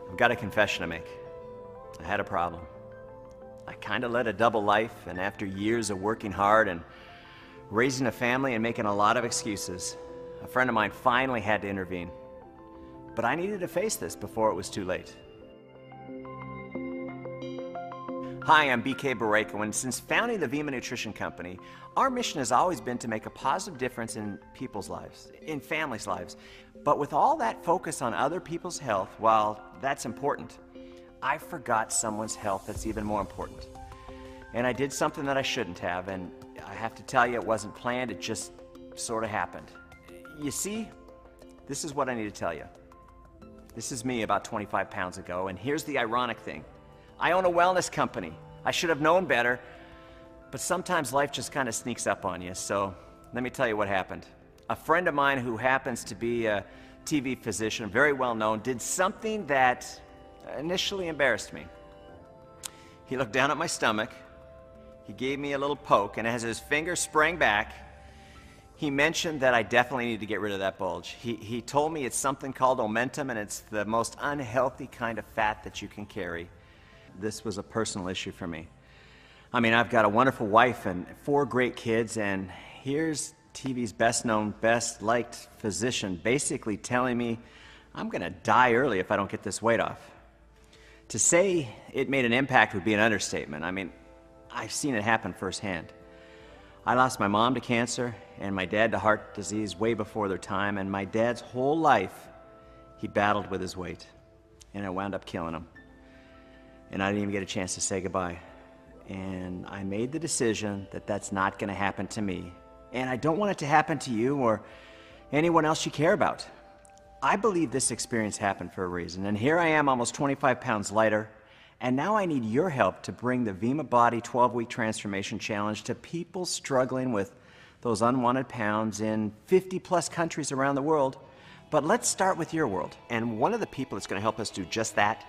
I've got a confession to make. I had a problem. I kind of led a double life, and after years of working hard and raising a family and making a lot of excuses, a friend of mine finally had to intervene. But I needed to face this before it was too late. Hi, I'm BK Barreco, and since founding the Vemma Nutrition Company, our mission has always been to make a positive difference in people's lives, in families' lives. But with all that focus on other people's health, while that's important, I forgot someone's health that's even more important. And I did something that I shouldn't have, and I have to tell you, it wasn't planned, it just sort of happened. You see, this is what I need to tell you. This is me about 25 pounds ago, and here's the ironic thing. I own a wellness company. I should have known better, but sometimes life just kind of sneaks up on you, so let me tell you what happened. A friend of mine who happens to be a TV physician, very well known, did something that initially embarrassed me. He looked down at my stomach, he gave me a little poke, and as his finger sprang back, he mentioned that I definitely need to get rid of that bulge. He told me it's something called omentum, and it's the most unhealthy kind of fat that you can carry. This was a personal issue for me. I mean, I've got a wonderful wife and 4 great kids, and here's TV's best known, best liked physician basically telling me I'm gonna die early if I don't get this weight off. To say it made an impact would be an understatement. I mean, I've seen it happen firsthand. I lost my mom to cancer and my dad to heart disease way before their time, and my dad's whole life he battled with his weight, and it wound up killing him. And I didn't even get a chance to say goodbye. And I made the decision that that's not going to happen to me. And I don't want it to happen to you or anyone else you care about. I believe this experience happened for a reason. And here I am, almost 25 pounds lighter. And now I need your help to bring the Vemma Body 12-Week Transformation Challenge to people struggling with those unwanted pounds in 50-plus countries around the world. But let's start with your world. And one of the people that's going to help us do just that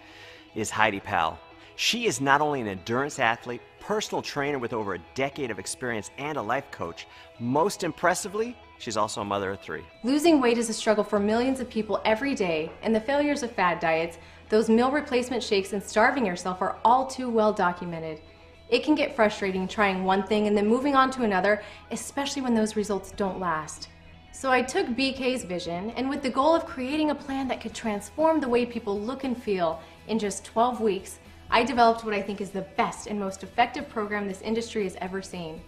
is Heidi Powell. She is not only an endurance athlete, personal trainer with over a decade of experience, and a life coach. Most impressively, she's also a mother of 3. Losing weight is a struggle for millions of people every day, and the failures of fad diets, those meal replacement shakes, and starving yourself are all too well documented. It can get frustrating trying one thing and then moving on to another, especially when those results don't last. So I took BK's vision, and with the goal of creating a plan that could transform the way people look and feel in just 12 weeks, I developed what I think is the best and most effective program this industry has ever seen.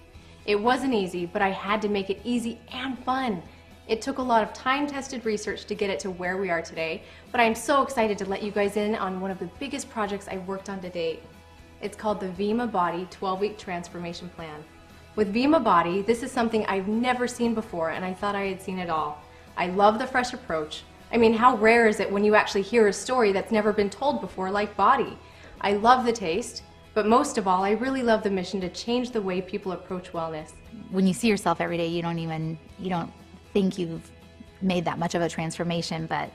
It wasn't easy, but I had to make it easy and fun. It took a lot of time-tested research to get it to where we are today, but I'm so excited to let you guys in on one of the biggest projects I've worked on to date. It's called the Vemma Body 12-Week Transformation Plan. With Vemma Body, this is something I've never seen before, and I thought I had seen it all. I love the fresh approach. I mean, how rare is it when you actually hear a story that's never been told before, like Body? I love the taste, but most of all, I really love the mission to change the way people approach wellness. When you see yourself every day, you don't think you've made that much of a transformation, but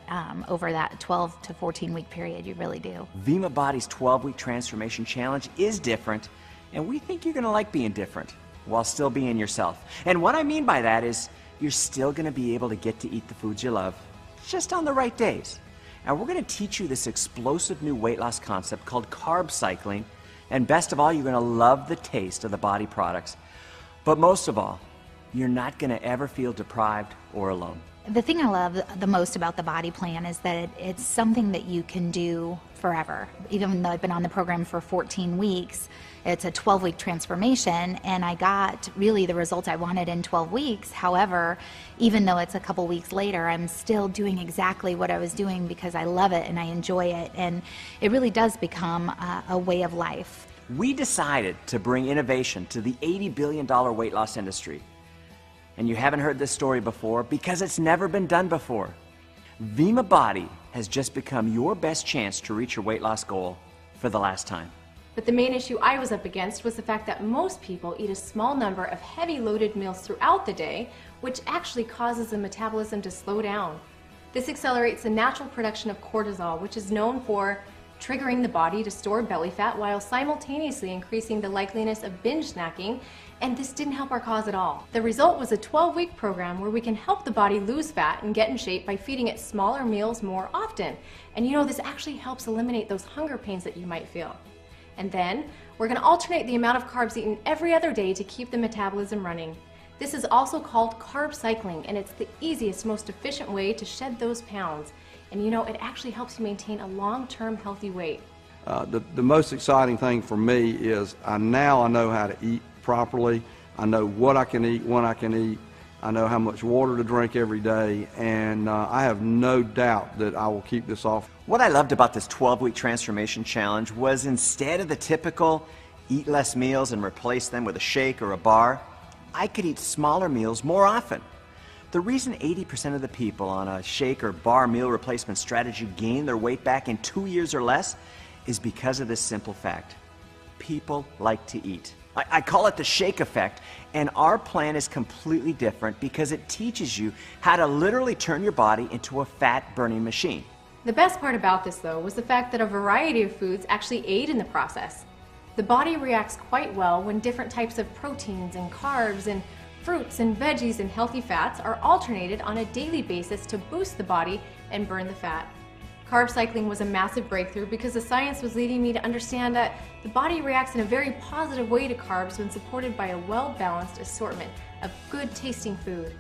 over that 12 to 14 week period, you really do. Vemma Body's 12-Week Transformation Challenge is different, and we think you're gonna like being different while still being yourself. And what I mean by that is you're still gonna be able to get to eat the foods you love, just on the right days. And we're going to teach you this explosive new weight loss concept called carb cycling. And best of all, you're going to love the taste of the Body products. But most of all, you're not going to ever feel deprived or alone. The thing I love the most about the Body plan is that it's something that you can do forever. Even though I've been on the program for 14 weeks, it's a 12-week transformation, and I got really the results I wanted in 12 weeks. However, even though it's a couple weeks later, I'm still doing exactly what I was doing because I love it and I enjoy it, and it really does become a way of life. We decided to bring innovation to the $80 billion weight loss industry. And you haven't heard this story before because it's never been done before. Vemma Body has just become your best chance to reach your weight loss goal for the last time. But the main issue I was up against was the fact that most people eat a small number of heavy loaded meals throughout the day, which actually causes the metabolism to slow down. This accelerates the natural production of cortisol, which is known for triggering the body to store belly fat while simultaneously increasing the likeliness of binge snacking And this didn't help our cause at all. The result was a 12-week program where we can help the body lose fat and get in shape by feeding it smaller meals more often. And you know, this actually helps eliminate those hunger pains that you might feel. And then we're going to alternate the amount of carbs eaten every other day to keep the metabolism running. This is also called carb cycling, and it's the easiest, most efficient way to shed those pounds. And you know, it actually helps you maintain a long-term healthy weight. The most exciting thing for me is now I know how to eat properly. I know what I can eat, when I can eat. I know how much water to drink every day, and I have no doubt that I will keep this off. What I loved about this 12-week transformation challenge was instead of the typical eat less meals and replace them with a shake or a bar, I could eat smaller meals more often. The reason 80% of the people on a shake or bar meal replacement strategy gain their weight back in 2 years or less is because of this simple fact. People like to eat. I call it the shake effect, and our plan is completely different because it teaches you how to literally turn your body into a fat-burning machine. The best part about this, though, was the fact that a variety of foods actually aid in the process. The body reacts quite well when different types of proteins and carbs and fruits and veggies and healthy fats are alternated on a daily basis to boost the body and burn the fat. Carb cycling was a massive breakthrough because the science was leading me to understand that the body reacts in a very positive way to carbs when supported by a well-balanced assortment of good-tasting food.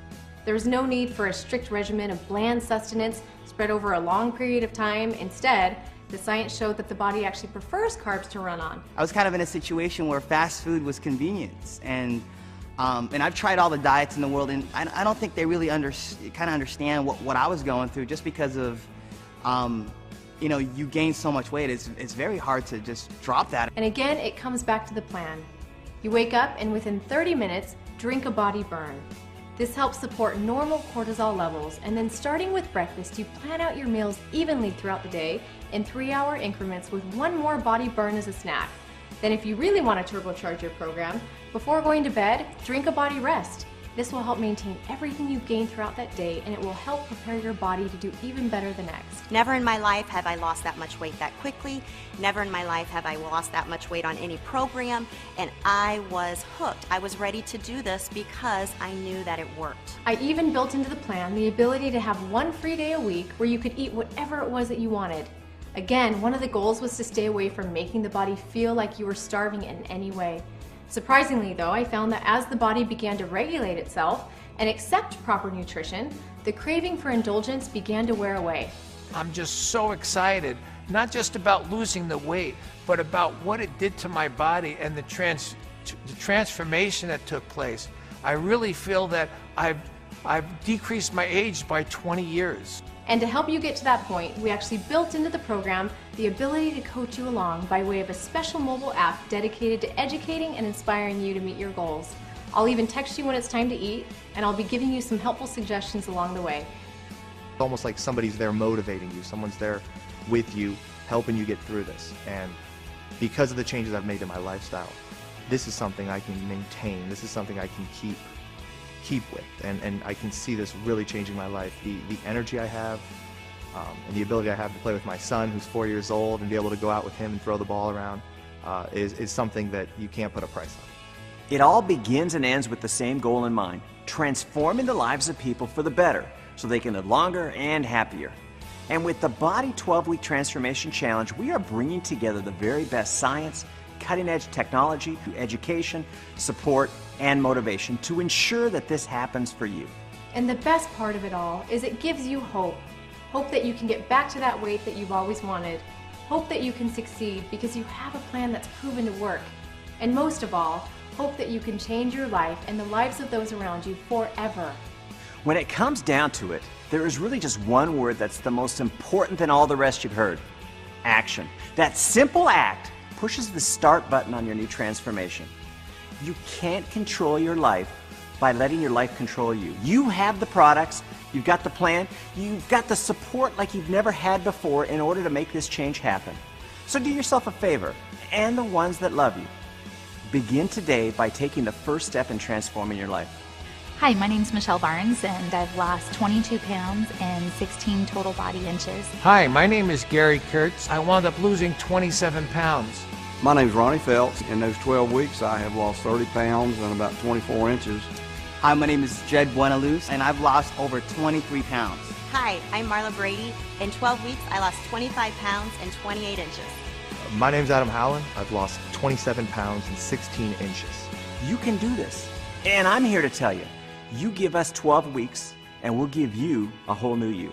There was no need for a strict regimen of bland sustenance spread over a long period of time. Instead, the science showed that the body actually prefers carbs to run on. I was kind of in a situation where fast food was convenience, and I've tried all the diets in the world, and I don't think they really understand what I was going through, just because of you know, you gain so much weight, it's very hard to just drop that. And again, it comes back to the plan. You wake up and within 30 minutes, drink a body burn. This helps support normal cortisol levels, and then starting with breakfast, you plan out your meals evenly throughout the day in 3-hour increments with one more body burn as a snack. Then if you really want to turbocharge your program, before going to bed, drink a body rest. This will help maintain everything you've gained throughout that day, and it will help prepare your body to do even better the next. Never in my life have I lost that much weight that quickly. Never in my life have I lost that much weight on any program, and I was hooked. I was ready to do this because I knew that it worked. I even built into the plan the ability to have one free day a week where you could eat whatever it was that you wanted. Again, one of the goals was to stay away from making the body feel like you were starving in any way. Surprisingly though, I found that as the body began to regulate itself and accept proper nutrition, the craving for indulgence began to wear away. I'm just so excited, not just about losing the weight, but about what it did to my body and the transformation that took place. I really feel that I've decreased my age by 20 years. And to help you get to that point, we actually built into the program the ability to coach you along by way of a special mobile app dedicated to educating and inspiring you to meet your goals. I'll even text you when it's time to eat, and I'll be giving you some helpful suggestions along the way. It's almost like somebody's there motivating you, someone's there with you, helping you get through this. And because of the changes I've made in my lifestyle, this is something I can maintain, this is something I can keep with, and I can see this really changing my life. The energy I have, and the ability I have to play with my son, who's 4 years old, and be able to go out with him and throw the ball around is something that you can't put a price on. It all begins and ends with the same goal in mind: transforming the lives of people for the better so they can live longer and happier. And with the Body 12-Week Transformation Challenge, we are bringing together the very best science, cutting-edge technology, education, support, and motivation to ensure that this happens for you. And the best part of it all is it gives you hope. Hope that you can get back to that weight that you've always wanted. Hope that you can succeed because you have a plan that's proven to work. And most of all, hope that you can change your life and the lives of those around you forever. When it comes down to it, there is really just one word that's the most important than all the rest you've heard: action. That simple act pushes the start button on your new transformation. You can't control your life by letting your life control you. You have the products, you've got the plan, you've got the support like you've never had before in order to make this change happen. So do yourself a favor, and the ones that love you. Begin today by taking the first step in transforming your life. Hi, my name's Michelle Barnes, and I've lost 22 pounds and 16 total body inches. Hi, my name is Gary Kurtz. I wound up losing 27 pounds. My name's Ronnie Phelps. In those 12 weeks, I have lost 30 pounds and about 24 inches. Hi, my name is Jed Buenaluz, and I've lost over 23 pounds. Hi, I'm Marla Brady. In 12 weeks, I lost 25 pounds and 28 inches. My name's Adam Howland. I've lost 27 pounds and 16 inches. You can do this. And I'm here to tell you, you give us 12 weeks and we'll give you a whole new you.